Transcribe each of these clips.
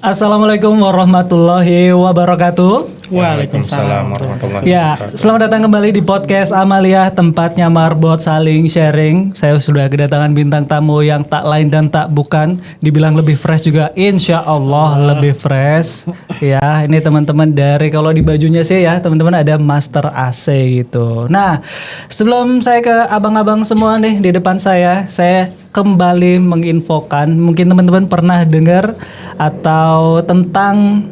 Assalamualaikum warahmatullahi wabarakatuh. Waalaikumsalam warahmatullahi Ya, wabarakatuh. selamat datang kembali di podcast Amalia, tempatnya marbot saling sharing. Saya sudah kedatangan bintang tamu yang tak lain dan tak bukan, dibilang lebih fresh juga, insya Allah lebih fresh. Ya, ini teman-teman dari, kalau di bajunya sih ya teman-teman ada Master AC gitu. Nah, sebelum saya ke abang-abang semua nih di depan saya kembali menginfokan, mungkin teman-teman pernah dengar atau tentang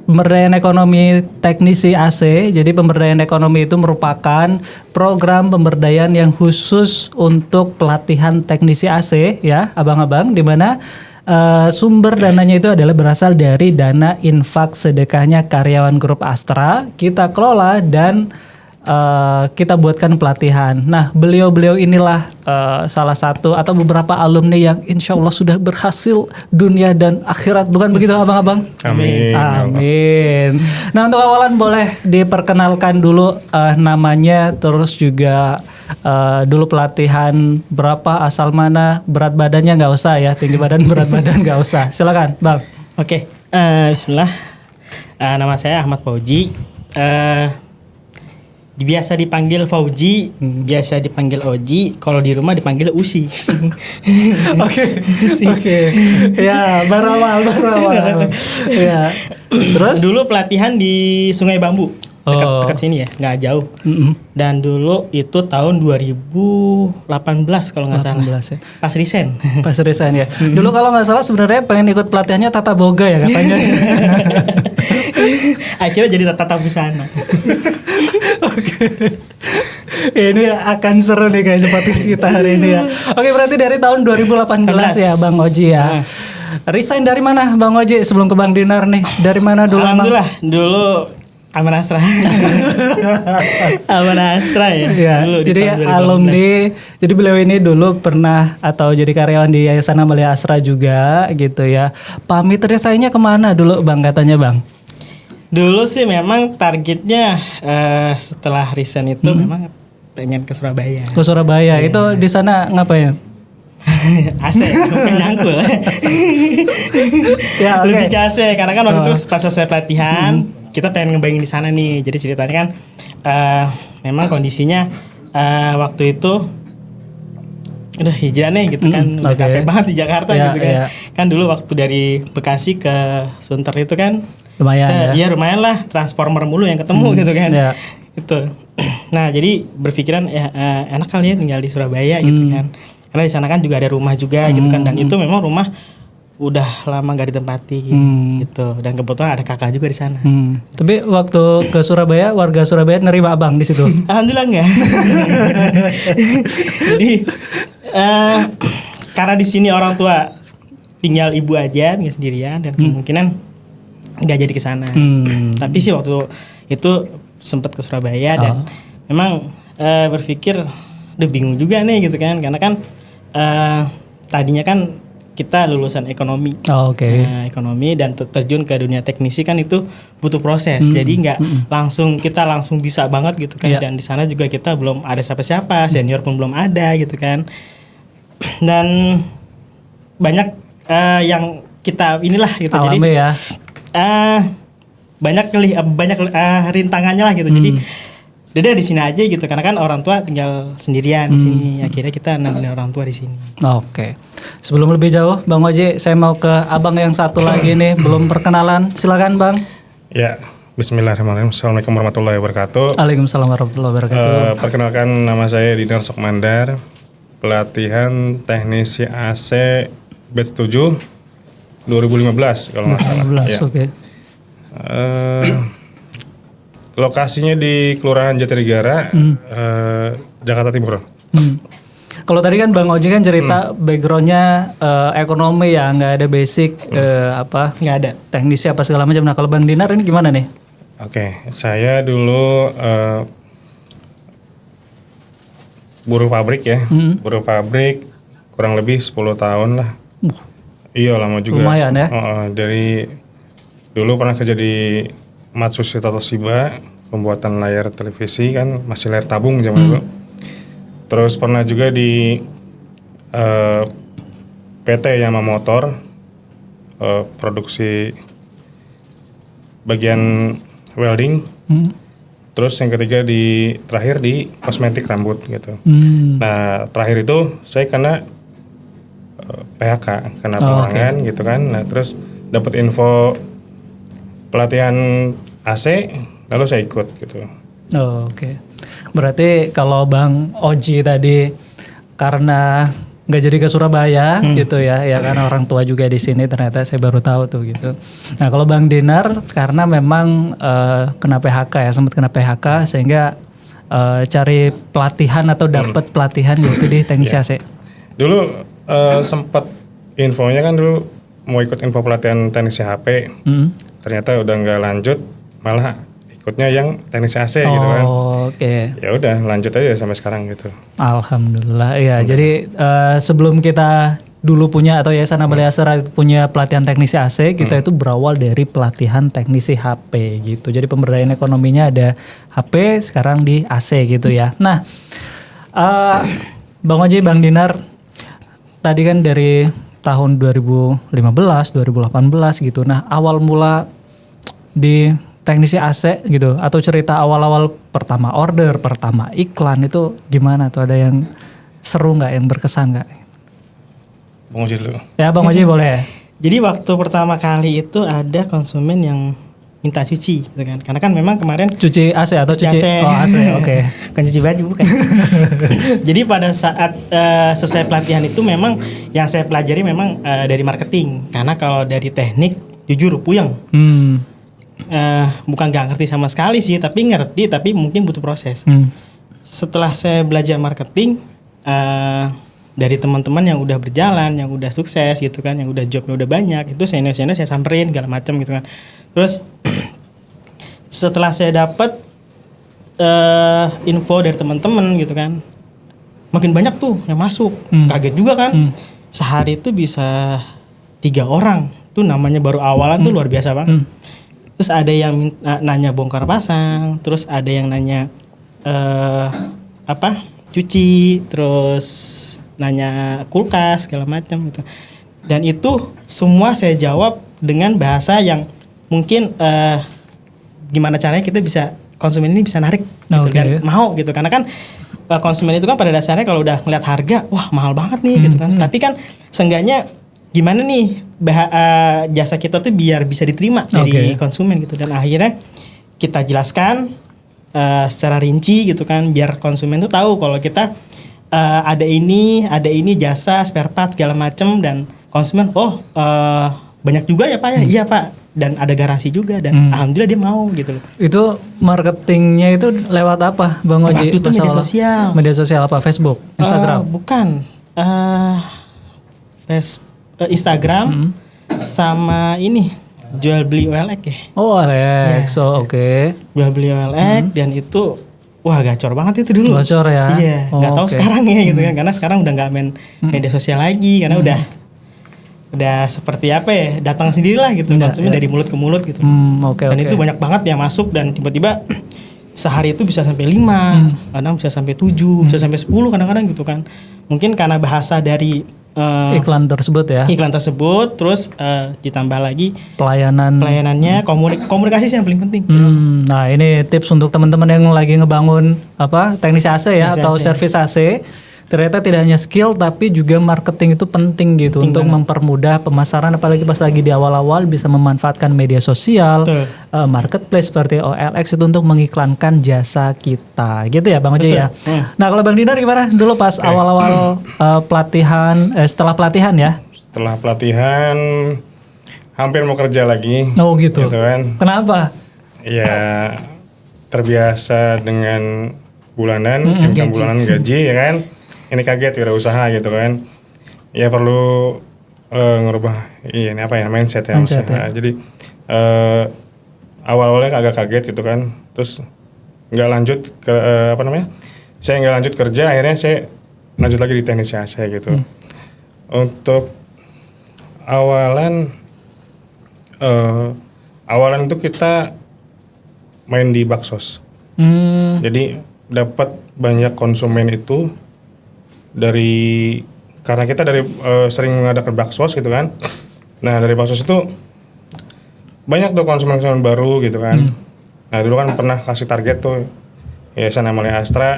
pemberdayaan ekonomi teknisi AC. Jadi pemberdayaan ekonomi itu merupakan program pemberdayaan yang khusus untuk pelatihan teknisi AC ya, abang-abang, di mana sumber dananya itu adalah berasal dari dana infak sedekahnya karyawan grup Astra. Kita kelola dan kita buatkan pelatihan. Nah, beliau-beliau inilah salah satu atau beberapa alumni yang insya Allah sudah berhasil dunia dan akhirat. Bukan begitu abang-abang? Amin. Amin. Nah, untuk awalan boleh diperkenalkan dulu namanya, terus juga dulu pelatihan berapa, asal mana, berat badannya nggak usah ya, tinggi badan berat badan nggak usah. Silakan, Bang. Oke, bismillah. Nama saya Ahmad Fauji. Biasa dipanggil Fauji, biasa dipanggil Oji, kalau di rumah dipanggil Usi. Oke. Ya, barawal. Ya. Terus? Dulu pelatihan di Sungai Bambu, dekat sini ya, nggak jauh. Dan dulu itu tahun 2018 kalau nggak salah. 18 ya. Pas resign. Pas resign ya. Dulu kalau nggak salah sebenarnya pengen ikut pelatihannya tata boga ya katanya. Akhirnya jadi tata busana. Oke. Ini akan seru nih kayaknya podcast kita hari ini ya. Oke, berarti dari tahun 2018 ya Bang Oji ya. Resign dari mana Bang Oji sebelum ke Bang Dinar nih? Dari mana dulu? Alhamdulillah, dulu Aman Astra. Aman Astra ya. Ya, dulu jadi alumni. Jadi beliau ini dulu pernah atau jadi karyawan di Yayasan Amalia Astra juga gitu ya. Pamit resignnya kemana dulu Bang katanya Bang? Dulu sih memang targetnya setelah resign itu memang pengen ke Surabaya. Ke Surabaya. Itu di sana ngapain? AC, bukan nyangkul. Ya, Lebih ke AC karena kan waktu itu pas selesai pelatihan kita pengen ngebayangin di sana nih. Jadi ceritanya kan memang kondisinya waktu itu udah hijrah nih gitu kan, udah capek banget di Jakarta gitu kan. Kan dulu waktu dari Bekasi ke Sunter itu kan lumayan ya. Iya lumayan lah, transformer mulu yang ketemu gitu kan. Itu. Nah jadi berpikiran ya enak kali ya tinggal di Surabaya gitu kan. Karena di sana kan juga ada rumah juga gitu kan, dan itu memang rumah udah lama gak ditempati gitu. Dan kebetulan ada kakak juga di sana. Tapi waktu ke Surabaya, warga Surabaya nerima abang di situ? Alhamdulillah enggak. Jadi karena di sini orang tua tinggal ibu aja, nggak sendirian, dan kemungkinan nggak jadi ke sana. Tapi sih waktu itu sempat ke Surabaya dan memang berpikir udah bingung juga nih gitu kan, karena kan tadinya kan kita lulusan ekonomi. Ekonomi dan terjun ke dunia teknisi kan itu butuh proses. Jadi nggak kita langsung bisa banget gitu kan. Dan di sana juga kita belum ada siapa-siapa, senior pun belum ada gitu kan. Dan banyak yang kita inilah gitu. Alami jadi ya. Banyak rintangannya lah gitu. Jadi udah di sini aja gitu, karena kan orang tua tinggal sendirian di sini. Akhirnya kita nemenin orang tua di sini. Oke. Sebelum lebih jauh Bang Oji, saya mau ke abang yang satu lagi nih, belum perkenalan. Silakan Bang. Ya, bismillahirrahmanirrahim. Assalamualaikum warahmatullahi wabarakatuh. Waalaikumsalam warahmatullahi wabarakatuh. Perkenalkan, nama saya Dinar Sokmandar, pelatihan teknisi AC batch 7 2015 kalau nggak salah. 2015, oke. Lokasinya di Kelurahan Jatinegara, Jakarta Timur. Kalau tadi kan Bang Oji kan cerita backgroundnya ekonomi ya, nggak ada basic Nggak ada teknisi apa segala macam. Nah kalau Bang Dinar ini gimana nih? Oke, saya dulu buruh pabrik ya, buruh pabrik kurang lebih 10 tahun lah. Iya lama juga. Lumayan ya. Dari dulu pernah kerja di Matsushita Toshiba, pembuatan layar televisi kan, masih layar tabung zaman dulu. Terus pernah juga di PT Yamamotor, produksi bagian welding. Terus yang ketiga terakhir di kosmetik rambut gitu. Nah terakhir itu saya kena PHK, kena pengurangan gitu kan. Nah terus dapat info pelatihan AC, lalu saya ikut gitu. Oke. Berarti kalau Bang Oji tadi karena nggak jadi ke Surabaya gitu ya karena orang tua juga di sini, ternyata saya baru tahu tuh gitu. Nah kalau Bang Dinar karena memang kena PHK ya, sempat kena PHK sehingga cari pelatihan atau dapat pelatihan yaitu di teknisi AC. Dulu sempat infonya kan dulu mau ikut info pelatihan teknisi HP, ternyata udah nggak lanjut, malah ikutnya yang teknisi AC gitu kan. Oke. Ya udah lanjut aja sampai sekarang gitu. Alhamdulillah ya. Jadi sebelum kita dulu punya atau Yayasan Amalia Asrar punya pelatihan teknisi AC, kita itu berawal dari pelatihan teknisi HP gitu. Jadi pemberdayaan ekonominya ada HP, sekarang di AC gitu ya. Nah, Bang Oji, Bang Dinar, tadi kan dari tahun 2015, 2018 gitu. Nah, awal mula di teknisi AC gitu atau cerita awal-awal pertama order, pertama iklan itu gimana tuh, ada yang seru nggak, yang berkesan nggak? Bang Oji dulu. Ya Bang Oji boleh. Jadi waktu pertama kali itu ada konsumen yang minta cuci gitu kan. Karena kan memang kemarin Cuci AC atau cuci AC. Oh AC, oke. Bukan cuci baju, bukan. Jadi pada saat selesai pelatihan itu memang yang saya pelajari memang dari marketing. Karena kalau dari teknik jujur puyeng. Bukan gak ngerti sama sekali sih, tapi ngerti, tapi mungkin butuh proses. Setelah saya belajar marketing dari teman-teman yang udah berjalan, yang udah sukses gitu kan, yang udah jobnya udah banyak, itu senior saya samperin segala macam gitu kan. Terus setelah saya dapat info dari teman-teman gitu kan, makin banyak tuh yang masuk. Kaget juga kan, sehari itu bisa 3 orang tuh, namanya baru awalan tuh luar biasa bang. Terus ada yang nanya bongkar pasang, terus ada yang nanya cuci, terus nanya kulkas segala macam gitu. Dan itu semua saya jawab dengan bahasa yang mungkin gimana caranya kita bisa, konsumen ini bisa narik gitu dan mau gitu. Karena kan konsumen itu kan pada dasarnya kalau udah ngeliat harga, wah mahal banget nih gitu kan. Tapi kan seenggaknya gimana nih jasa kita tuh biar bisa diterima dari konsumen gitu. Dan akhirnya kita jelaskan secara rinci gitu kan, biar konsumen tuh tahu kalau kita ada ini jasa spare part segala macem, dan konsumen banyak juga ya Pak ya. Iya Pak, dan ada garansi juga, dan alhamdulillah dia mau gitu loh. Itu marketingnya itu lewat apa Bang Oji? Waktu itu media sosial. Media sosial apa? Facebook, Instagram? Bukan, Instagram sama ini jual beli OLX ya. Oh OLX, oke. Jual beli OLX dan itu wah gacor banget itu dulu. Gacor ya. Iya, nggak tahu sekarang ya gitu kan, karena sekarang udah nggak main media sosial lagi, karena udah seperti apa ya, datang sendirilah gitu, konsumen dari mulut ke mulut gitu. Dan itu banyak banget yang masuk, dan tiba-tiba sehari itu bisa sampai 5, kadang bisa sampai 7, bisa sampai 10 kadang-kadang gitu kan. Mungkin karena bahasa dari iklan tersebut ya. Iklan tersebut, terus ditambah lagi pelayanannya, komunikasi sih yang paling penting. Nah ini tips untuk teman-teman yang lagi ngebangun teknisi AC ya, atau servis AC. Ternyata tidak hanya skill tapi juga marketing itu penting gitu, untuk mempermudah pemasaran, apalagi pas lagi di awal-awal bisa memanfaatkan media sosial, marketplace seperti OLX itu untuk mengiklankan jasa kita gitu ya Bang Oji ya. Nah kalau Bang Dinar gimana dulu pas awal-awal pelatihan, setelah pelatihan ya? Setelah pelatihan hampir mau kerja lagi. Oh gitu kan. Kenapa? Ya terbiasa dengan bulanan, income bulanan gaji ya kan. Ini kaget wirausaha gitu kan. Ya perlu ngerubah mindset ya. Jadi awal-awalnya agak kaget gitu kan. Terus nggak lanjut ke saya nggak lanjut kerja, akhirnya saya lanjut lagi di teknisi AC gitu. Untuk awalan itu kita main di Baksos. Jadi dapat banyak konsumen itu karena kita dari sering mengadakan Baksos gitu kan. Nah dari Baksos itu banyak tuh konsumen baru gitu kan. Nah dulu kan pernah kasih target tuh Yayasan Amalia Astra,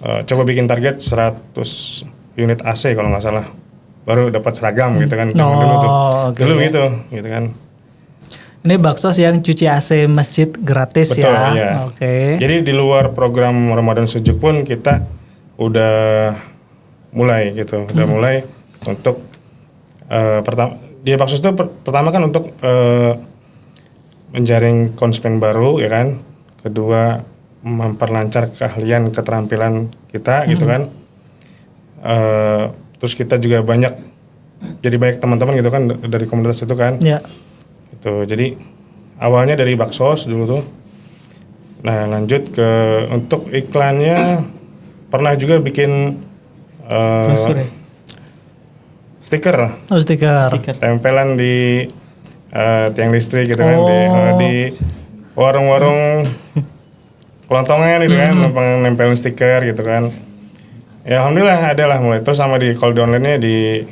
coba bikin target 100 unit AC kalau nggak salah, baru dapat seragam gitu kan. Dulu tuh, dulu gitu kan. Ini Baksos yang cuci AC masjid gratis. Betul, ya. iya. Oke. Jadi di luar program Ramadan Sejuk pun kita udah mulai gitu, udah mulai untuk pertama di Baksos itu pertama kan untuk menjaring konsumen baru ya kan, kedua memperlancar keahlian keterampilan kita gitu kan, terus kita juga jadi banyak teman-teman gitu kan dari komunitas itu kan. Ya. Gitu. Jadi awalnya dari Baksos dulu tuh. Nah lanjut ke untuk iklannya pernah juga bikin stiker. Oh, stiker. Tempelan di tiang listrik gitu kan, di warung-warung kelontongan gitu kan, nempelin stiker gitu kan. Ya alhamdulillah ada lah mulai. Terus sama kalau di online-nya di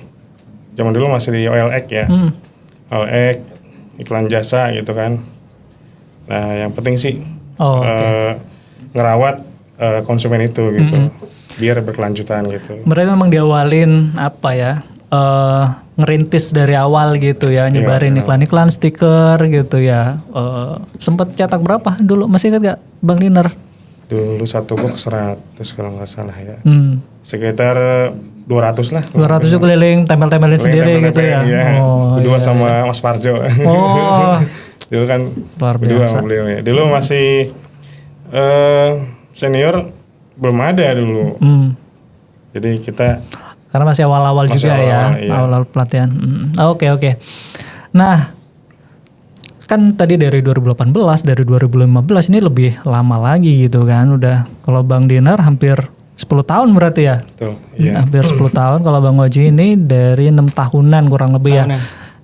zaman dulu masih di OLX ya. OLX iklan jasa gitu kan. Nah yang penting sih ngerawat konsumen itu gitu, biar berkelanjutan gitu. Mereka memang diawalin apa ya, ngerintis dari awal gitu ya, nyebarin iklan-iklan stiker gitu ya. Sempet cetak berapa dulu, masih ingat gak Bang Dinar? Dulu satu box 100 kalau nggak salah ya. Sekitar 200 lah. 200 itu keliling tempel-tempelin sendiri gitu ya. Iya. Berdua sama Mas Parjo. Dulu kan berdua sama beliau ya. Dulu masih senior belum ada dulu. Jadi kita karena masih awal-awal juga ya, iya. Awal-awal pelatihan. Oke. Nah, kan tadi dari 2018, dari 2015 ini lebih lama lagi gitu kan. Udah kalau Bang Dinar hampir 10 tahun berarti ya? Betul, iya. Hampir 10 tahun. Kalau Bang Oji ini dari 6 tahunan kurang lebih ya.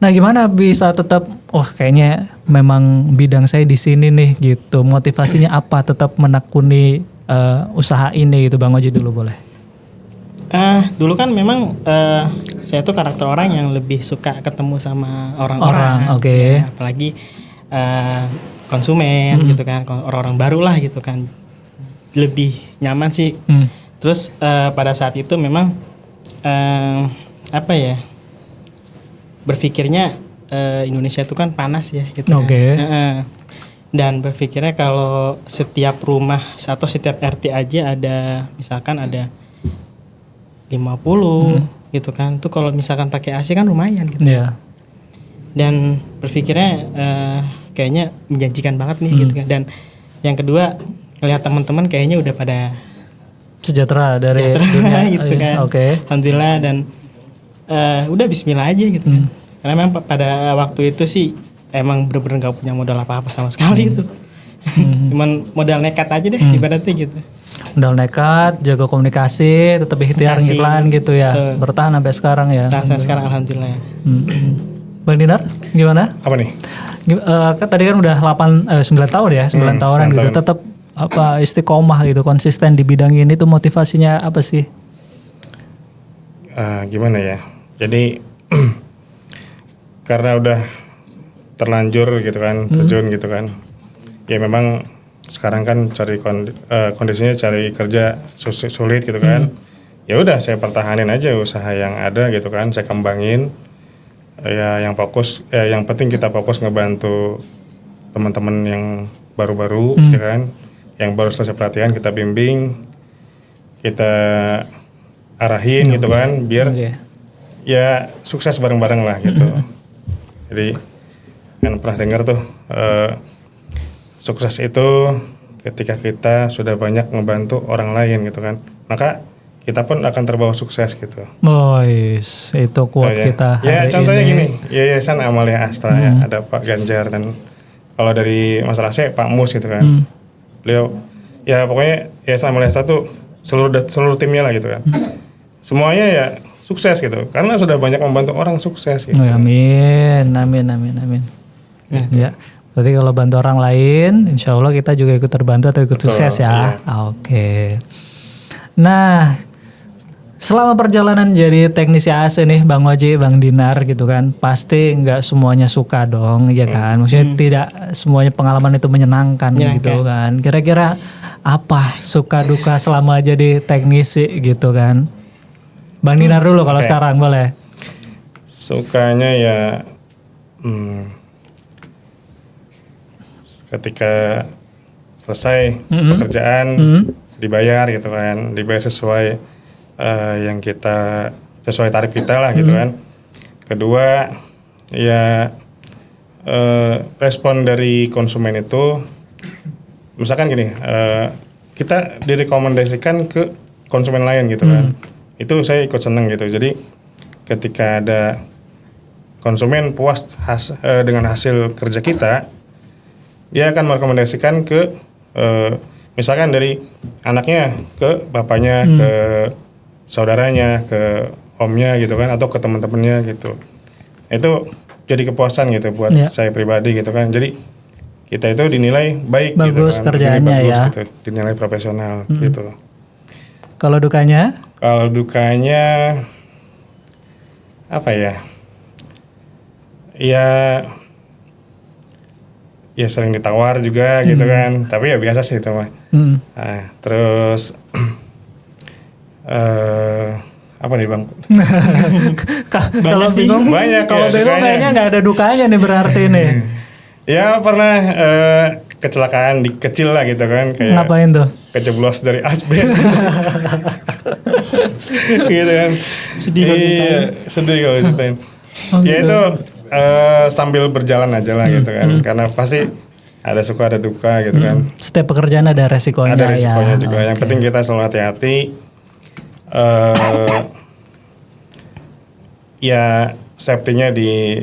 Nah gimana bisa tetap, kayaknya memang bidang saya di sini nih gitu. Motivasinya apa tetap menekuni usaha ini gitu, Bang Oji dulu boleh? Dulu kan memang saya tuh karakter orang yang lebih suka ketemu sama orang-orang. Oke. Ya, apalagi konsumen gitu kan, orang-orang baru lah gitu kan. Lebih nyaman sih. Terus pada saat itu memang berpikirnya Indonesia itu kan panas ya gitu. Oke. Dan berpikirnya kalau setiap rumah atau setiap RT aja ada misalkan ada 50 gitu kan. Tuh kalau misalkan pakai AC kan lumayan gitu. Yeah. Dan berpikirnya kayaknya menjanjikan banget nih gitu kan. Dan yang kedua ngelihat teman-teman kayaknya udah pada sejahtera dari dunia gitu kan. Alhamdulillah dan udah bismillah aja gitu kan. Karena memang pada waktu itu sih emang bener-bener gak punya modal apa-apa sama sekali itu. Cuman modal nekat aja deh ibaratnya gitu. Modal nekat, jaga komunikasi, tetap ikhtiar ngiklan gitu ya. Betul. Bertahan sampai sekarang ya. Sampai sekarang alhamdulillah. Bang Dinar gimana? Apa nih? Kan tadi kan udah 9 tahun ya, 9 tahunan gitu. Tetap istiqomah gitu, konsisten di bidang ini tuh motivasinya apa sih? Gimana ya? Jadi karena udah terlanjur gitu kan, terjun gitu kan. Ya memang sekarang kan kondisinya cari kerja sulit gitu kan. Ya udah saya pertahanin aja usaha yang ada gitu kan, saya kembangin. Ya yang penting kita fokus ngebantu teman-teman yang baru-baru ya kan. Yang baru selesai pelatihan kita bimbing, kita arahin gitu kan, biar ya sukses bareng-bareng lah gitu. Jadi kan pernah dengar tuh sukses itu ketika kita sudah banyak ngebantu orang lain gitu kan, maka kita pun akan terbawa sukses gitu. Boys, itu quote kita hari ya contohnya ini. Gini, Yayasan Amalia Astra ya, ada Pak Ganjar dan kalau dari Mas Rase Pak Mus gitu kan. Beliau ya pokoknya Yayasan Amalia Astra tuh seluruh timnya lah gitu kan. Semuanya ya sukses gitu karena sudah banyak membantu orang sukses gitu. Amin. Ya. Berarti kalau bantu orang lain, insya Allah kita juga ikut terbantu atau ikut sukses ya. Iya. Oke. Nah, Selama perjalanan jadi teknisi AC nih Bang Oji, Bang Dinar gitu kan, pasti nggak semuanya suka dong, ya kan? Maksudnya tidak semuanya pengalaman itu menyenangkan gitu kan. Kira-kira apa suka duka selama jadi teknisi gitu kan? Bang Dinar dulu kalau sekarang boleh. Sukanya ya ketika selesai pekerjaan dibayar gitu kan, dibayar sesuai yang kita sesuai tarif kita lah gitu kan. Kedua ya respon dari konsumen itu misalkan gini, kita direkomendasikan ke konsumen lain gitu kan, itu saya ikut seneng gitu. Jadi ketika ada konsumen puas dengan hasil kerja kita, dia akan merekomendasikan ke misalkan dari anaknya ke bapaknya, ke saudaranya, ke omnya gitu kan, atau ke teman-temannya gitu. Itu jadi kepuasan gitu buat saya pribadi gitu kan. Jadi kita itu dinilai baik bagus gitu kan, kerjaannya bagus, ya gitu, dinilai profesional gitu. Kalau dukanya? Kalau dukanya apa ya? Ya sering ditawar juga gitu kan, tapi ya biasa sih itu mah. Nah, terus apa nih Bang? Kalau bingung, banyak kalau ya, bingung dukanya. kayaknya nggak ada dukanya nih berarti nih. Ya pernah kecelakaan kecil lah gitu kan, kayak Ngapain tuh? kejeblos dari asbes. Gitu kan. Sedih kalau Iya, sedih kalau ceritain. Ya itu sambil berjalan aja lah gitu kan, karena pasti ada suka ada duka gitu kan. Setiap pekerjaan ada resikonya, Ada risikonya ya. juga. Yang penting kita selalu hati-hati. Ya safety-nya di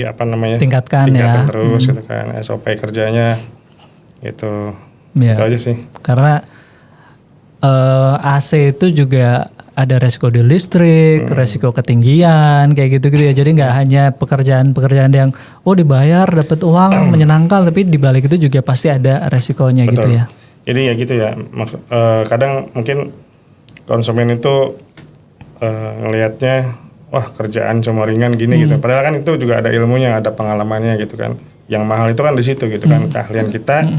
apa namanya? Tingkatkan ya. terus gitu kan. SOP kerjanya itu. Ya. Itu aja sih. Karena AC itu juga ada resiko di listrik, resiko ketinggian, kayak gitu-gitu ya. Jadi nggak hanya pekerjaan-pekerjaan yang dibayar, dapat uang, menyenangkan, tapi di balik itu juga pasti ada resikonya. Betul. Gitu ya. Jadi ya gitu ya. Kadang mungkin konsumen itu ngelihatnya wah kerjaan cuma ringan gini gitu. Padahal kan itu juga ada ilmunya, ada pengalamannya gitu kan. Yang mahal itu kan di situ gitu kan, keahlian kita,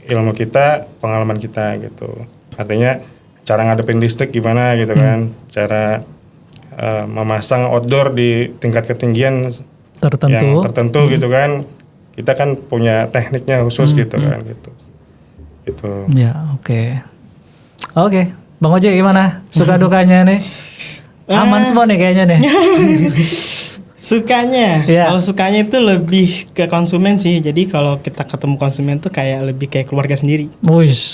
ilmu kita, pengalaman kita gitu. Artinya cara ngadepin listrik gimana gitu kan, cara memasang outdoor di tingkat ketinggian yang tertentu gitu kan. Kita kan punya tekniknya khusus gitu kan gitu. Gitu. Ya, oke. Bang Oji gimana? Suka dukanya nih? Aman semua nih kayaknya nih. Sukanya, kalau sukanya itu lebih ke konsumen sih. Jadi kalau kita ketemu konsumen tuh kayak lebih kayak keluarga sendiri.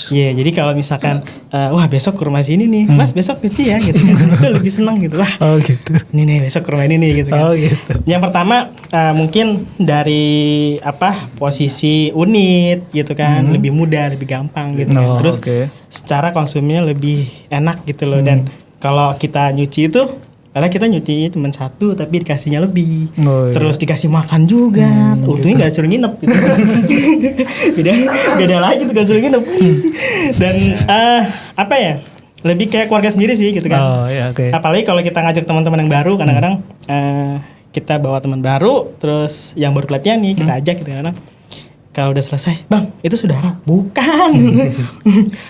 Iya, jadi kalau misalkan, wah besok ke rumah sini nih, Mas besok cuci ya gitu kan. Itu lebih senang gitu. Wah, gitu. Ini nih besok ke rumah ini nih gitu kan. Gitu. Yang pertama mungkin dari posisi unit gitu kan, lebih mudah, lebih gampang gitu kan. Terus secara konsumnya lebih enak gitu loh. Dan kalau kita nyuci itu, karena kita nyuci cuma satu tapi dikasihnya lebih, terus dikasih makan juga, untungnya nggak suruh nginep gitu. beda lagi tuh, nggak suruh nginep. Dan apa ya, lebih kayak keluarga sendiri sih gitu kan. Apalagi kalau kita ngajak teman-teman yang baru, kadang-kadang kita bawa teman baru, terus yang baru pelatihan nih kita ajak gitu kan. Kalau udah selesai, Bang, itu saudara? Bukan.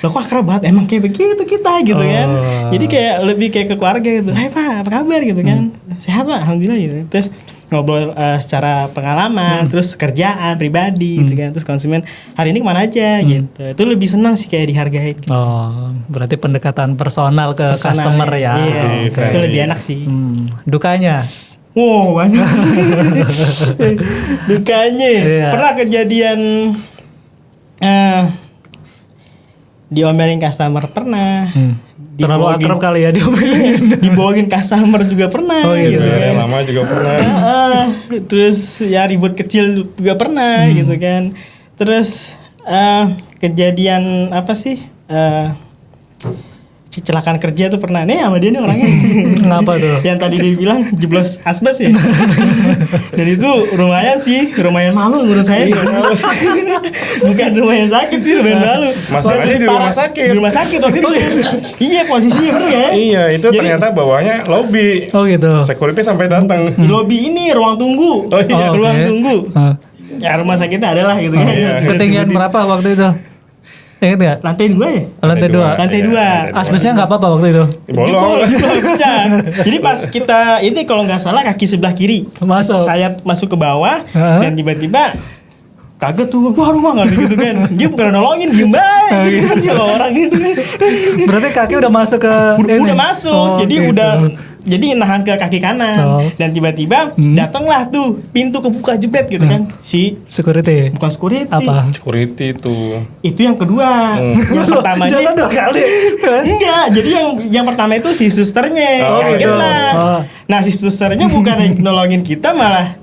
Loh kok akrab banget? Emang kayak begitu kita gitu kan. Jadi kayak lebih kayak ke keluarga gitu. Hai Pak, apa kabar gitu kan. Sehat Pak, Alhamdulillah gitu. Terus ngobrol secara pengalaman, terus kerjaan, pribadi gitu kan. Terus konsumen, hari ini kemana aja gitu. Itu lebih senang sih kayak dihargai gitu. Berarti pendekatan personal ke customer ya. Iya, itu lebih enak sih. Dukanya? Wow, banyak. Dukanya pernah kejadian diomelin customer pernah. Terlalu akrab kali ya diomelin. Dibohongin customer juga pernah. Gitu kan. Lama juga pernah. Terus ya ribut kecil juga pernah gitu kan. Terus kejadian apa sih? kecelakaan kerja tuh pernah nih sama dia nih orangnya. Ngapa tuh? Yang tadi dia bilang jeblos asbes ya. Dan itu lumayan malu menurut saya. Bukan lumayan sakit sih, lumayan malu. Masalahnya di rumah sakit. Di rumah sakit waktu itu. Iya posisinya bener ya. Iya, itu ternyata bawahnya lobby. Oh gitu. Security sampai datang. Di lobby ini ruang tunggu. Oh iya. Ruang oke. tunggu. Ya rumah sakitnya ada lah gitu kan. iya. Ketinggian berapa waktu itu? Ingat nggak? Lantai 2 ya? Lantai 2. Lantai 2. Asbesnya nggak apa-apa waktu itu. Bolong. Pecah. Jadi pas kita ini kalau nggak salah kaki sebelah kiri Masuk. saya masuk ke bawah Hah? dan tiba-tiba kaget tuh, wah rumah nggak gitu kan? Dia bukan nolongin, diem aja gitu kan dia orang gitu kan. Berarti kaki udah masuk ke Udah ini? masuk, Oh, jadi gitu. jadi nahan ke kaki kanan Oh. dan tiba-tiba datanglah tuh pintu kebuka jebret gitu kan si Security. bukan security Apa? Security itu. itu yang kedua yang pertamanya Jatuh 2 kali. enggak jadi yang pertama itu si susternya Oh, yang gitu. kena. Oh. Nah si susternya bukan yang nolongin kita malah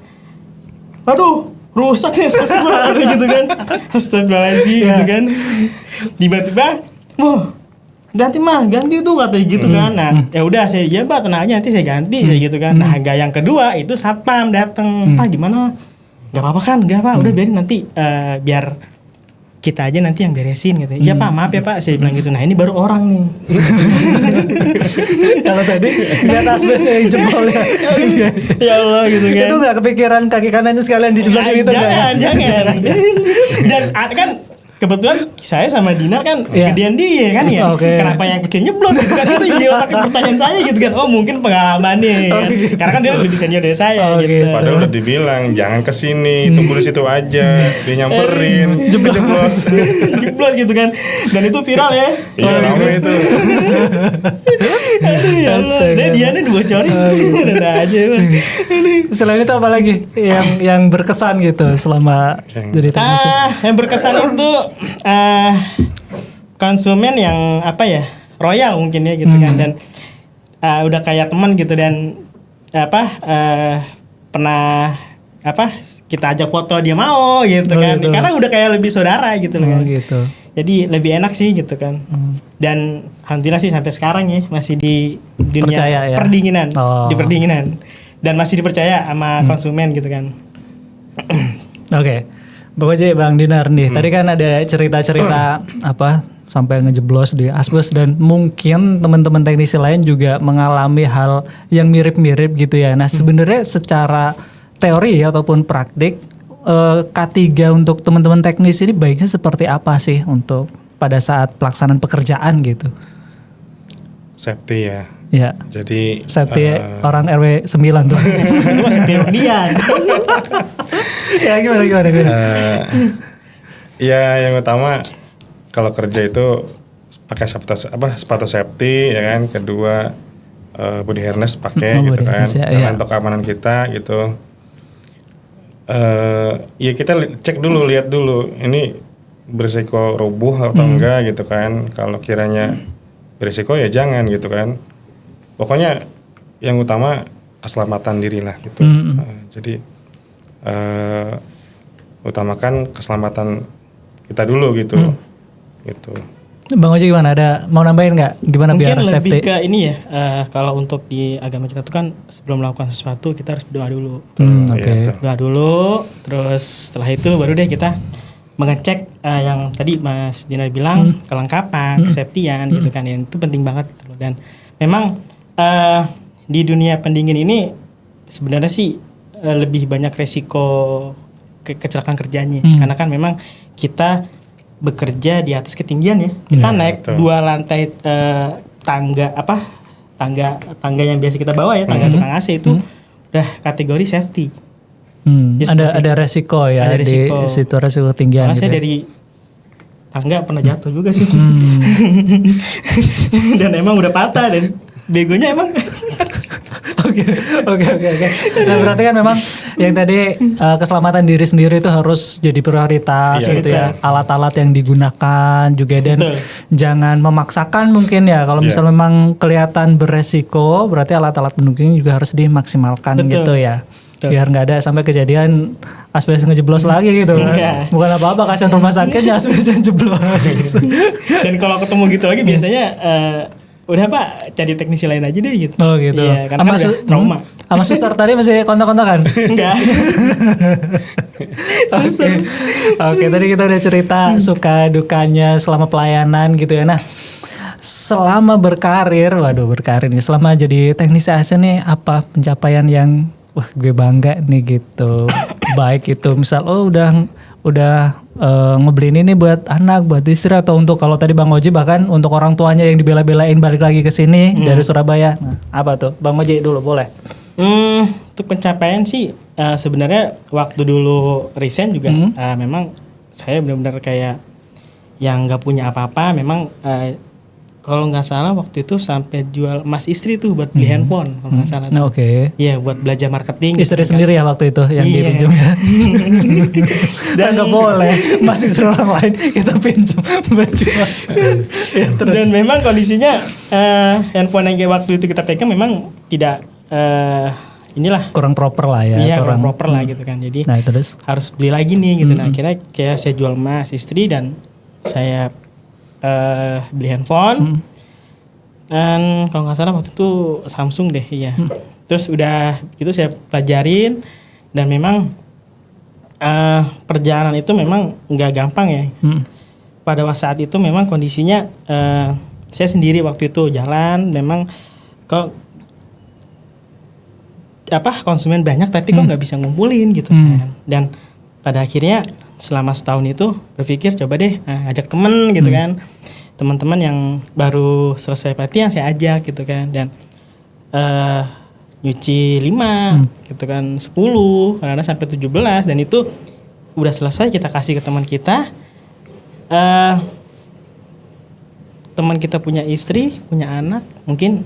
aduh rusak nih sos gua gitu kan astagfirullahaladzim gitu kan tiba-tiba wah ganti tuh katanya gitu kan. Nah ya udah saya ya mbak tenang aja nanti saya ganti saya gitu kan. Nah enggak yang kedua itu satpam dateng pak gimana nggak apa-apa kan nggak pak udah biarin nanti biar kita aja nanti yang beresin gitu. Iya pak maaf ya pak saya bilang gitu. Nah ini baru orang nih. Kalau tadi lihat asbesnya yang jebol ya. Ya Allah gitu kan. Itu nggak kepikiran kaki kanannya sekalian dijebol gitu nggak ya? Jangan. Dan kan kebetulan saya sama Dinar kan Iya. gedean dia kan ya. Oke. Kenapa yang kecil nyeblon gitu kan itu jadi otak pertanyaan saya gitu kan. Oh mungkin pengalaman nih. Oh, gitu. Karena kan dia lebih senior dari saya Oh, gitu. gitu. Padahal udah dibilang jangan kesini, tunggu di situ aja. Dia nyamperin, jeblos. Jeblos gitu kan. Dan itu viral ya. Iya, rame itu. Aduh ya Allah. Astaga. Nah dia nih dibocorin. Ada aja. Bang. Selain itu apa lagi yang berkesan gitu selama jadi teknisi? Yang berkesan itu konsumen yang apa ya royal mungkin ya gitu kan dan udah kayak teman gitu dan pernah kita ajak foto dia mau gitu Oh, kan gitu. karena udah kayak lebih saudara gitu loh Oh, kan. gitu. Jadi lebih enak sih gitu kan. Dan alhamdulillah sih sampai sekarang ya masih di dunia Percaya ya? perdinginan, Oh. di perdinginan dan masih dipercaya sama konsumen gitu kan. Oke. Bang Oji, Bang Dinar nih. Tadi kan ada cerita-cerita sampai ngejeblos di asbes dan mungkin teman-teman teknisi lain juga mengalami hal yang mirip-mirip gitu ya. Nah, sebenarnya secara teori ataupun praktik K3 untuk teman-teman teknis ini baiknya seperti apa sih untuk pada saat pelaksanaan pekerjaan gitu? Safety ya. Ya. Jadi Safety orang RW 9 tuh. Itu masih teorian. Ya gimana? ya yang utama kalau kerja itu pakai sepatu safety ya kan. Kedua body harness pakai gitu body kan. harness ya, Karena iya. untuk keamanan kita gitu. Ya kita cek dulu, lihat dulu ini berisiko roboh atau enggak gitu kan. Kalau kiranya berisiko ya jangan gitu kan. Pokoknya yang utama keselamatan diri lah gitu. Jadi utamakan keselamatan kita dulu gitu. Gitu. Bang Oji gimana? Ada mau nambahin nggak? Gimana Mungkin biar lebih safety? ke ini ya. Kalau untuk di agama kita tuh kan sebelum melakukan sesuatu kita harus berdoa dulu. Oke. Iya, tuh. Doa dulu, terus setelah itu baru deh kita mengecek yang tadi Mas Dinar bilang kelengkapan, kesafetyan gitu kan. Yang itu penting banget gitu loh. Dan memang di dunia pendingin ini sebenarnya sih lebih banyak resiko kecelakaan kerjanya karena kan memang kita bekerja di atas ketinggian ya. Kita naik betul. 2 lantai tangga yang biasa kita bawa ya, tangga tukang AC itu udah kategori safety. Ya, ada resiko ya ada resiko. di situ, resiko ketinggian. Karena Gitu saya ya. dari tangga pernah jatuh juga sih. Dan emang udah patah dan begonya emang Oke. Nah berarti kan memang yang tadi keselamatan diri sendiri itu harus jadi prioritas Iya, gitu ya. Alat-alat yang digunakan juga dan Betul. jangan memaksakan mungkin ya. Kalau misal memang kelihatan beresiko, berarti alat-alat pendukung juga harus dimaksimalkan Betul. gitu ya. Betul. Biar nggak ada sampai kejadian asbes ngejeblos lagi gitu kan. Iya. Bukan apa-apa kasihan rumah sakitnya asbesnya jeblos. dan kalau ketemu gitu lagi biasanya udah Pak cari teknisi lain aja deh gitu. Oh gitu. Iya, karena kan udah trauma. Sama suster tadi masih kontak-kontakan? Enggak. Oke, tadi kita udah cerita suka dukanya selama pelayanan gitu ya. Nah, selama berkarir nih, selama jadi teknisi AC nih, apa pencapaian yang wah gue bangga nih gitu. Baik itu misal udah ngebeliin ini buat anak, buat istri, atau untuk kalau tadi Bang Oji bahkan untuk orang tuanya yang dibela-belain balik lagi ke sini dari Surabaya. Nah, apa tuh? Bang Oji dulu boleh. Untuk pencapaian sih sebenarnya waktu dulu resign juga memang saya benar-benar kayak yang nggak punya apa-apa. Memang kalau nggak salah waktu itu sampai jual emas istri tuh buat beli handphone kalau nggak salah. Oke. Iya buat belajar marketing. Istri sendiri ya waktu itu yang dipinjam ya. Dan nggak boleh masih istri orang lain kita pinjam buat jual. Ya, terus. Dan memang kondisinya handphone yang waktu itu kita pegang memang tidak inilah kurang proper lah ya. Iya kurang proper lah gitu kan. Jadi nah, terus harus beli lagi nih gitu. Nah akhirnya kayak saya jual emas istri dan saya beli handphone. Dan kalau nggak salah waktu itu Samsung deh iya. Terus udah gitu saya pelajarin dan memang perjalanan itu memang nggak gampang ya. Pada saat itu memang kondisinya saya sendiri waktu itu jalan memang kok konsumen banyak tapi kok nggak bisa ngumpulin gitu kan. Dan pada akhirnya selama setahun itu berpikir coba deh ajak temen gitu kan, teman-teman yang baru selesai pelatihan saya ajak gitu kan. Dan nyuci 5 gitu kan 10 karena sampai 17 dan itu udah selesai kita kasih ke teman kita. Teman kita punya istri punya anak mungkin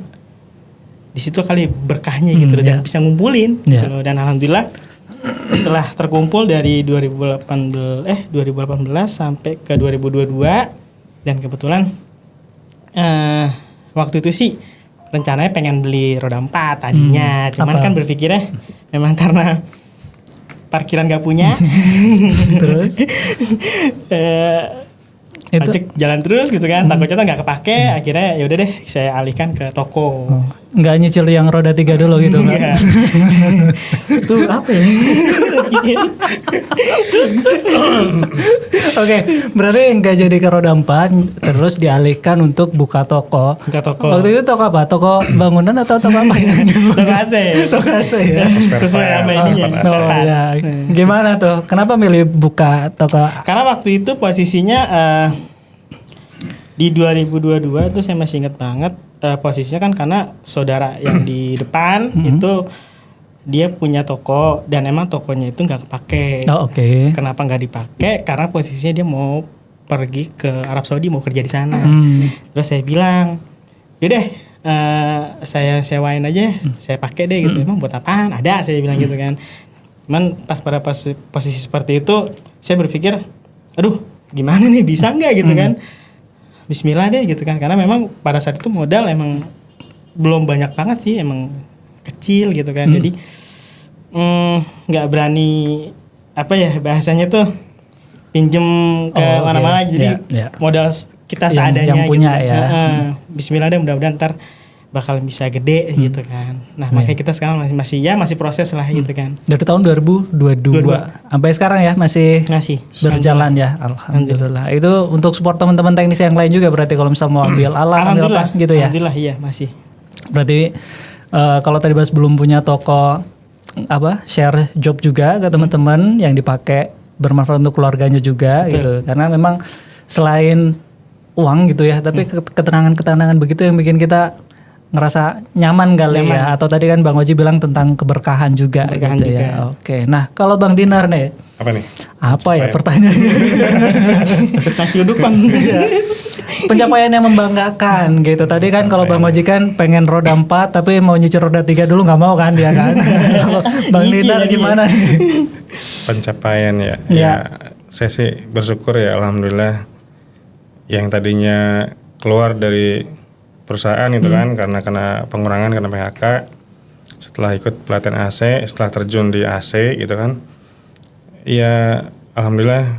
di situ kali berkahnya gitu loh, dan bisa ngumpulin gitu loh. Dan alhamdulillah setelah terkumpul dari 2018 sampai ke 2022 dan kebetulan waktu itu sih rencananya pengen beli roda 4 tadinya, cuman kan berpikirnya memang karena parkiran gak punya terus Ajak jalan terus gitu kan, takutnya tuh nggak kepake, akhirnya ya udah deh saya alihkan ke toko. Nggak nyicil yang roda 3 dulu gitu kan? Itu apa ya? Oke, berarti nggak jadi ke roda 4, terus dialihkan untuk buka toko. Buka toko. Waktu itu toko apa? Toko bangunan atau toko apa? Toko AC. Toko AC ya. Sesuai sama ininya. Oh, ya. Gimana tuh? Kenapa milih buka toko? Karena waktu itu posisinya di 2022 itu saya masih ingat banget posisinya kan karena saudara yang di depan itu dia punya toko dan emang tokonya itu nggak kepake. Oh, oke. Kenapa nggak dipakai? Karena posisinya dia mau pergi ke Arab Saudi, mau kerja di sana. Terus saya bilang, yaudah saya sewain aja, saya pakai deh gitu. Emang buat apaan? Ada, saya bilang gitu kan. Cuman pas pada posisi seperti itu saya berpikir, aduh gimana nih, bisa nggak gitu kan? Bismillah deh gitu kan, karena memang pada saat itu modal emang belum banyak banget sih, emang kecil gitu kan. Jadi nggak berani apa ya bahasanya tuh pinjem ke mana-mana. Jadi modal kita seadanya yang punya gitu. Ya. Bismillah deh, mudah-mudahan ntar bakal bisa gede gitu kan. Nah makanya kita sekarang masih proses lah gitu kan. Dari tahun 2022 sampai sekarang ya masih berjalan ya. Alhamdulillah. Itu untuk support teman-teman teknis yang lain juga berarti kalau misal mau ambil alat ambil apa gitu ya. Alhamdulillah iya masih. Berarti kalau tadi Bas belum punya toko share job juga ke teman-teman yang dipakai bermanfaat untuk keluarganya juga gitu. Karena memang selain uang gitu ya, tapi ketenangan begitu yang bikin kita ngerasa nyaman kali ya. Atau tadi kan Bang Oji bilang tentang keberkahan juga gitu juga. Ya. Oke. Nah, kalau Bang Dinar nih. Apa nih? Apa ya pertanyaannya? Nasi uduk Bang. Pencapaian yang membanggakan gitu. Tadi kan kalau Bang Oji kan pengen roda 4 tapi mau nyicil roda 3 dulu nggak mau kan dia kan. Kalau Bang Dinar gimana nih? Pencapaian ya. Saya sih bersyukur ya alhamdulillah. Yang tadinya keluar dari perusahaan itu kan karena pengurangan karena PHK, setelah ikut pelatihan AC, setelah terjun di AC gitu kan, ya alhamdulillah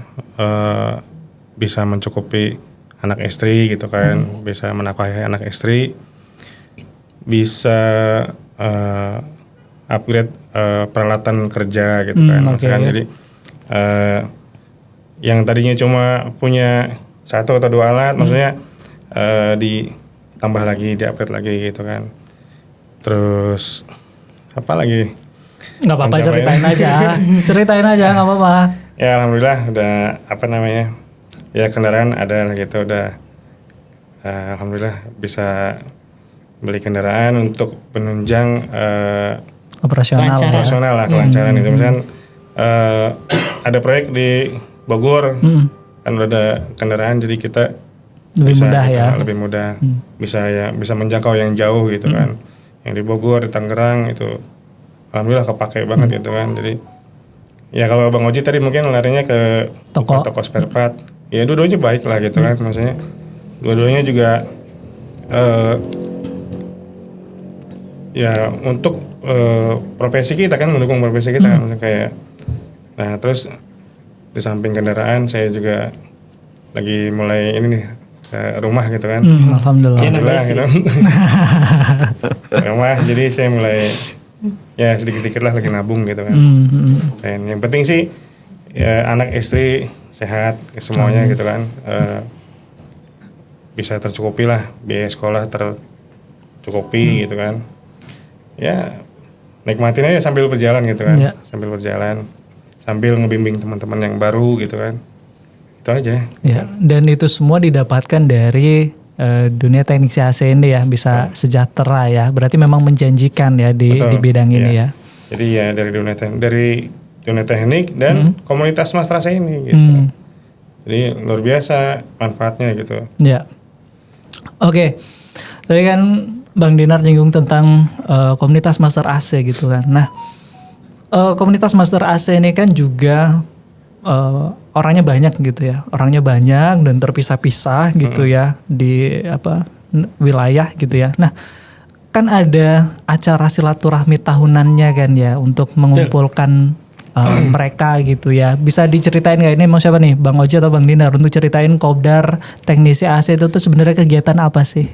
bisa mencukupi anak istri gitu kan, bisa menafkahi anak istri bisa upgrade peralatan kerja gitu kan. Misalkan jadi yang tadinya cuma punya 1 atau 2 alat, maksudnya ditambah lagi, di-upgrade lagi gitu kan. Terus apa lagi? Nggak apa-apa, ceritain aja nggak apa-apa. Ya alhamdulillah udah ya kendaraan ada gitu, udah alhamdulillah bisa beli kendaraan untuk penunjang operasional lah, kelancaran itu. Misalkan ada proyek di Bogor, kan udah ada kendaraan, jadi kita lebih mudah bisa menjangkau yang jauh gitu kan. Yang di Bogor, di Tangerang itu alhamdulillah kepake banget gitu kan. Jadi ya kalau Bang Oji tadi mungkin larinya ke toko spare part, ya dua-duanya baik lah gitu kan. Maksudnya dua-duanya juga ya untuk profesi kita kan, mendukung profesi kita kan, kayak nah. Terus di samping kendaraan saya juga lagi mulai ini nih ke rumah gitu kan. Alhamdulillah gitu. Rumah, jadi saya mulai ya sedikit-sedikit lah lagi nabung gitu kan. Dan yang penting sih ya anak istri sehat semuanya gitu kan, bisa tercukupi lah, biaya sekolah tercukupi gitu kan. Ya nikmatin aja sambil berjalan gitu kan, sambil ngebimbing teman-teman yang baru gitu kan. Itu aja. Ya, dan itu semua didapatkan dari dunia teknisi AC ini ya, bisa sejahtera ya. Berarti memang menjanjikan ya di bidang ini ya. Jadi ya dari dunia teknik dan komunitas Master AC ini gitu. Jadi luar biasa manfaatnya gitu. Ya. Oke. Tadi kan Bang Dinar nyinggung tentang komunitas Master AC gitu kan. Nah, komunitas Master AC ini kan juga orangnya banyak gitu ya. Orangnya banyak dan terpisah-pisah gitu ya di wilayah gitu ya. Nah, kan ada acara silaturahmi tahunannya kan ya untuk mengumpulkan mereka gitu ya. Bisa diceritain nggak, ini mau siapa nih, Bang Oji atau Bang Dinar, untuk ceritain Kopdar Teknisi AC itu tuh sebenarnya kegiatan apa sih?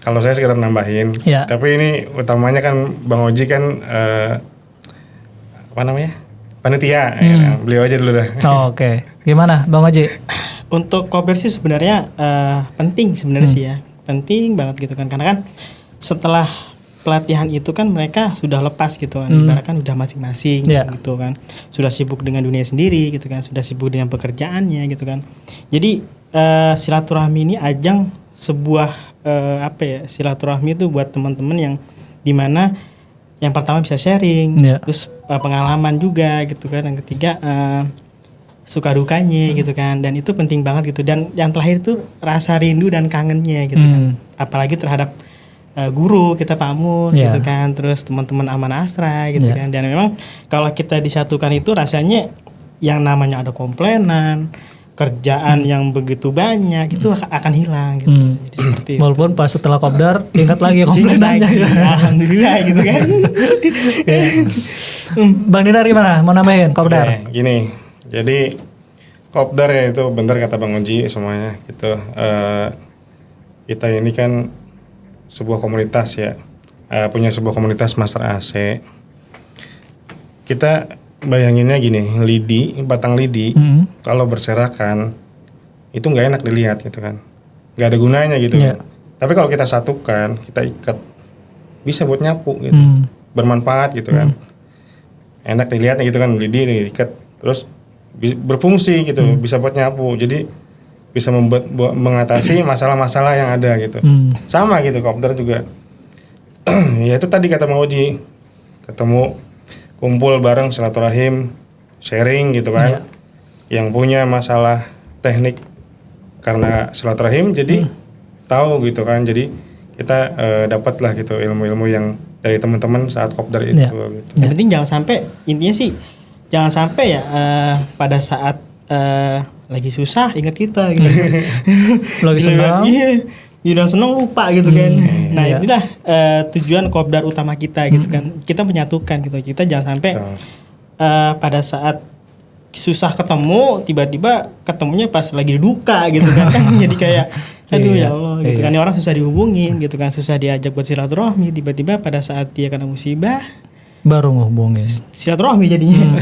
Kalau saya sekedar nambahin, tapi ini utamanya kan Bang Oji kan panitia, ya, beliau aja dulu dah. Oke. Gimana Bang Oji? Untuk Kopdar sih sebenarnya penting sebenarnya sih ya, penting banget gitu kan, karena kan setelah pelatihan itu kan mereka sudah lepas gitu kan, ibaratkan udah masing-masing gitu kan, sudah sibuk dengan dunia sendiri gitu kan, sudah sibuk dengan pekerjaannya gitu kan. Jadi silaturahmi ini ajang sebuah silaturahmi itu buat teman-teman yang dimana yang pertama bisa sharing, terus pengalaman juga gitu kan, yang ketiga suka dukanya gitu kan, dan itu penting banget gitu. Dan yang terakhir itu rasa rindu dan kangennya gitu kan, apalagi terhadap guru kita Pak Mus gitu kan, terus teman-teman Amanah Asra gitu kan. Dan memang kalau kita disatukan itu rasanya yang namanya ada komplainan, kerjaan yang begitu banyak itu akan hilang gitu. Jadi seperti itu. Walaupun pas setelah Kopdar ingat lagi komplainannya ya. Alhamdulillah gitu kan. Bang Dinar gimana? Mau nambahin Kopdar? Gini, jadi Kopdar ya itu benar kata Bang Oji semuanya gitu. Kita ini kan sebuah komunitas ya, punya sebuah komunitas Master AC. Kita bayanginnya gini, batang lidi kalau berserakan itu nggak enak dilihat gitu kan, nggak ada gunanya gitu. Tapi kalau kita satukan, kita ikat, bisa buat nyapu gitu, bermanfaat gitu kan, enak dilihatnya gitu kan, lidi diikat terus berfungsi gitu, bisa buat nyapu, jadi bisa mengatasi masalah-masalah yang ada gitu. Sama gitu Kopdar juga. Ya itu tadi kata Mang Oji, ketemu, kumpul bareng, silaturahim, sharing gitu kan. Yang punya masalah teknik karena silaturahim jadi tahu gitu kan. Jadi kita dapatlah gitu ilmu-ilmu yang dari teman-teman saat Kopdar itu gitu. Yang penting jangan sampai, intinya sih jangan sampai ya pada saat lagi susah ingat kita gitu. Lagi senang. Udah senang lupa gitu kan. Nah inilah tujuan Kopdar utama kita gitu kan. Kita menyatukan gitu. Kita jangan sampai pada saat susah ketemu, tiba-tiba ketemunya pas lagi duka gitu kan. Jadi kayak Aduh Iya, ya Allah gitu kan, orang susah dihubungin gitu kan, susah diajak buat silaturahmi, tiba-tiba pada saat dia kena musibah baru ngehubungin. silaturahmi jadinya.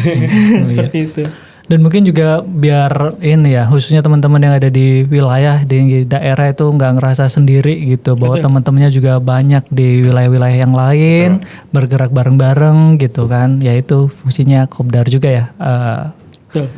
Seperti itu. Dan mungkin juga biar ini ya, khususnya teman-teman yang ada di wilayah di daerah itu nggak ngerasa sendiri gitu, bahwa teman-temannya juga banyak di wilayah-wilayah yang lain, bergerak bareng-bareng gitu kan. Ya itu fungsinya Kopdar juga ya. Betul.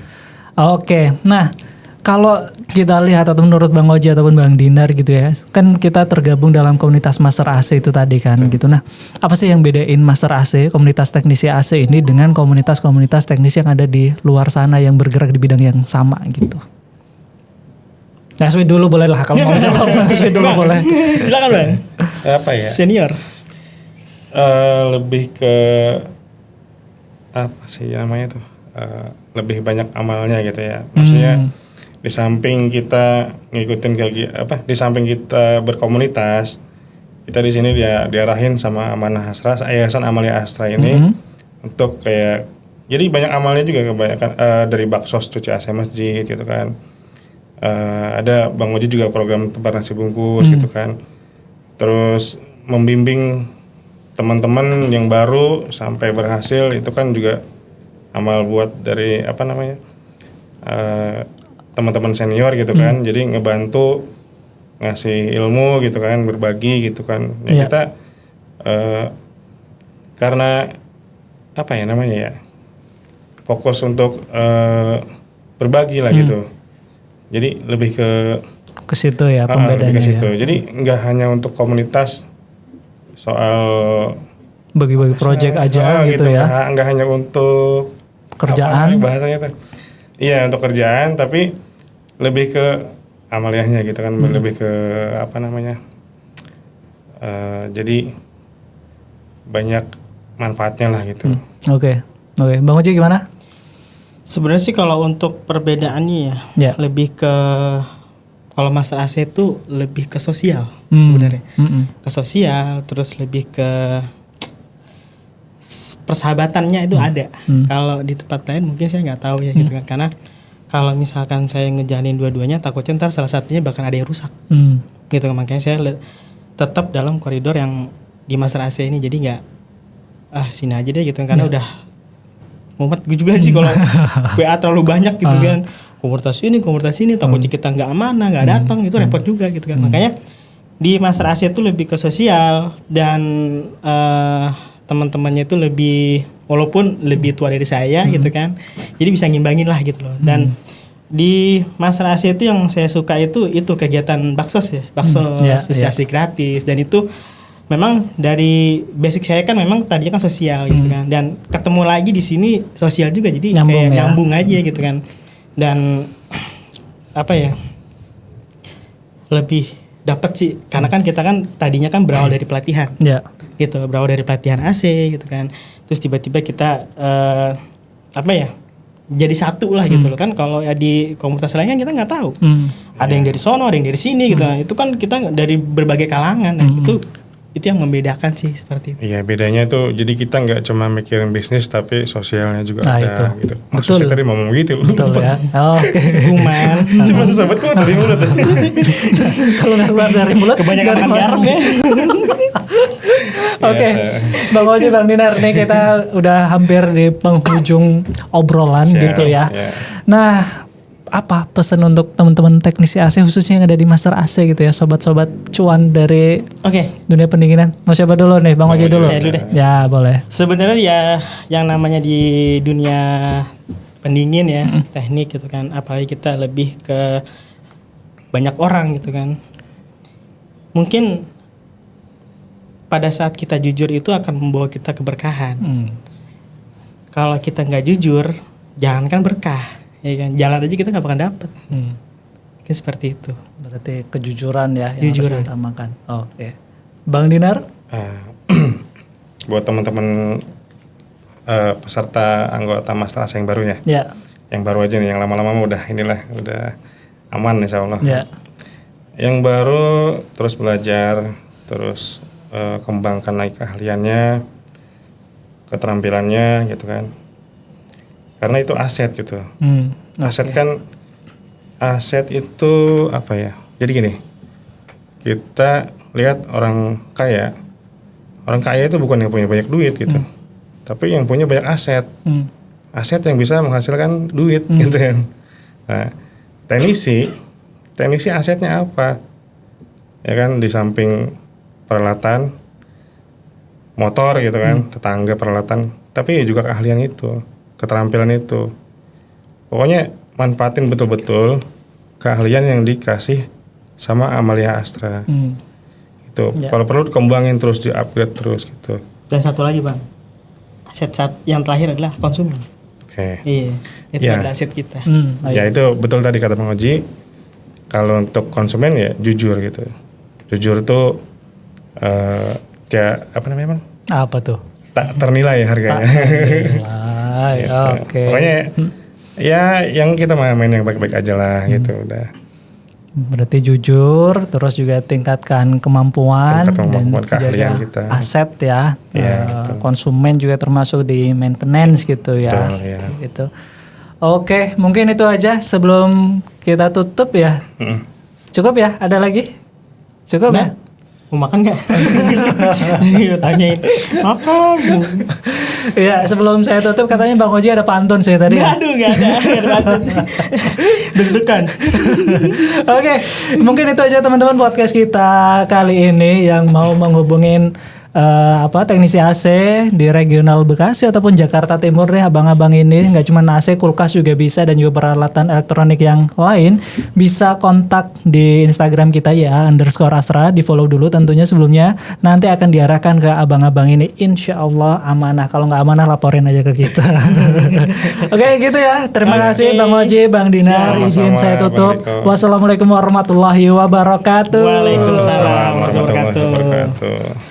Oke, nah kalau kita lihat atau menurut Bang Oji ataupun Bang Dinar gitu ya, kan kita tergabung dalam komunitas Master AC itu tadi kan gitu. Nah, apa sih yang bedain Master AC, komunitas teknisi AC ini dengan komunitas-komunitas teknisi yang ada di luar sana yang bergerak di bidang yang sama gitu? Nah, Sweet dulu boleh lah kalau mau jawab. Sweet dulu boleh. Silakan Bang. Apa ya? Senior. Lebih ke apa sih namanya tuh? Lebih banyak amalnya gitu ya. Maksudnya di samping kita ngikutin di samping kita berkomunitas, kita di sini diarahin sama Amanah Astra, Yayasan Amalia Astra ini untuk kayak, jadi banyak amalnya juga kebanyakan dari baksos cuci AC masjid gitu kan. Ada Bang Oji juga program tebar nasi bungkus gitu kan. Terus membimbing teman-teman yang baru sampai berhasil, itu kan juga amal buat dari apa namanya? Teman-teman senior gitu kan, jadi ngebantu ngasih ilmu gitu kan, berbagi gitu kan. Ya kita karena apa ya namanya ya, fokus untuk berbagi lah gitu. Jadi lebih ke situ ya pembedanya. Lebih ke situ. Jadi nggak hanya untuk komunitas soal bagi-bagi project aja gitu ya. Nggak hanya untuk kerjaan. Bahasanya tuh. Iya untuk kerjaan, tapi lebih ke amaliyahnya gitu kan, lebih ke apa namanya, jadi banyak manfaatnya lah gitu. Oke. Bang Oji gimana? Sebenarnya sih kalau untuk perbedaannya ya, lebih ke kalau Master AC itu lebih ke sosial sebenarnya, ke sosial, terus lebih ke persahabatannya itu ada. Kalau di tempat lain mungkin saya nggak tahu ya gitu kan, karena kalau misalkan saya ngejalanin dua-duanya, takutnya ntar salah satunya bahkan ada yang rusak. Gitu, makanya saya tetap dalam koridor yang di Master AC ini, jadi nggak sini aja deh gitu kan, karena udah mumet gue juga sih kalau WA terlalu banyak gitu kan, komunitas ini takutnya kita nggak amanah, nggak datang, itu repot juga gitu kan. Makanya di Master AC itu lebih ke sosial, dan teman-temannya itu lebih, walaupun lebih tua dari saya gitu kan, jadi bisa ngimbangin lah gitu loh. Dan di Master AC itu yang saya suka itu kegiatan baksos ya, cuci AC gratis, dan itu memang dari basic saya kan memang tadinya kan sosial gitu kan, dan ketemu lagi di sini sosial juga, jadi nyambung aja gitu kan. Dan apa ya, lebih dapat sih, karena kan kita kan tadinya kan berawal dari pelatihan. Gitu, berawal dari pelatihan AC gitu kan, terus tiba-tiba kita apa ya, jadi satu lah gitu loh kan. Kalau ya di komunitas lainnya kita nggak tahu, ada yang dari sono, ada yang dari sini gitu. Itu kan kita dari berbagai kalangan, itu yang membedakan sih, seperti itu. Iya, bedanya itu jadi kita nggak cuma mikirin bisnis, tapi sosialnya juga ada itu. gitu. Maksud saya tadi ngomong gitu. Betul ya. Oke. Cuman cuma susah banget kalau dari mulut. Kalau nggak keluar dari mulut, kebanyakan makan garam ya. Oke, Bang Oji, Bang Dinar, nih kita udah hampir di penghujung obrolan gitu ya. Nah, apa pesan untuk teman-teman teknisi AC khususnya yang ada di Master AC gitu ya, sobat-sobat cuan dari dunia pendinginan? Mau siapa dulu nih, Bang Oji dulu? Saya dulu deh. Ya boleh. Sebenarnya ya yang namanya di dunia pendingin ya, teknik gitu kan, apalagi kita lebih ke banyak orang gitu kan. Mungkin pada saat kita jujur itu akan membawa kita keberkahan. Kalau kita nggak jujur, jangankan berkah, ya kan, jalan aja kita nggak bakal dapet. Mungkin seperti itu. Berarti kejujuran ya yang harus diutamakan. Oke. Bang Dinar? Buat teman-teman peserta anggota Master AC yang barunya. Ya. Yang baru aja nih, yang lama-lama udah aman insya Allah. Ya. Yang baru terus belajar, terus kembangkan lagi keahliannya, keterampilannya gitu kan, karena itu aset gitu. Aset kan, aset itu apa ya, jadi gini, kita lihat orang kaya itu bukan yang punya banyak duit gitu, tapi yang punya banyak aset, aset yang bisa menghasilkan duit gitu kan. Nah, teknisi asetnya apa? Ya kan, di samping peralatan motor gitu kan, tetangga peralatan, tapi juga keahlian itu, keterampilan itu. Pokoknya manfaatin betul-betul keahlian yang dikasih sama Amalia Astra. Itu kalau perlu dikembangin terus, di-upgrade terus gitu. Dan satu lagi Bang, aset yang terakhir adalah konsumen. Oke. Iya, itu adalah aset kita. Ya itu betul tadi kata Bang Oji. Kalau untuk konsumen ya jujur gitu. Jujur tuh apa namanya Bang? Apa tuh? Tak ternilai harganya. Ternilai. Gitu. Oke. Pokoknya ya yang kita main yang baik-baik aja lah gitu udah. Berarti jujur, terus juga tingkatkan kemampuan dan keahlian jaga kita. Aset ya. Konsumen juga termasuk di maintenance gitu ya. Betul, ya. Gitu. Oke, mungkin itu aja sebelum kita tutup ya. Cukup ya? Ada lagi? Cukup ya? Mau makan nggak? Tanyain apa? Ya, sebelum saya tutup katanya Bang Oji ada pantun sih tadi. Aduh, nggak ada pantun. Deg-degan. Oke, mungkin itu aja teman-teman podcast kita kali ini yang mau menghubungin teknisi AC di regional Bekasi ataupun Jakarta Timur nih, abang-abang ini nggak cuma AC, kulkas juga bisa dan juga peralatan elektronik yang lain, bisa kontak di Instagram kita ya _Astra, di follow dulu tentunya sebelumnya, nanti akan diarahkan ke abang-abang ini, insya Allah amanah, kalau nggak amanah laporin aja ke kita. Oke, gitu ya, terima kasih Bang Oji, Bang Dinar, izin saya tutup. Wassalamualaikum warahmatullahi wabarakatuh. Waalaikumsalam warahmatullahi wabarakatuh.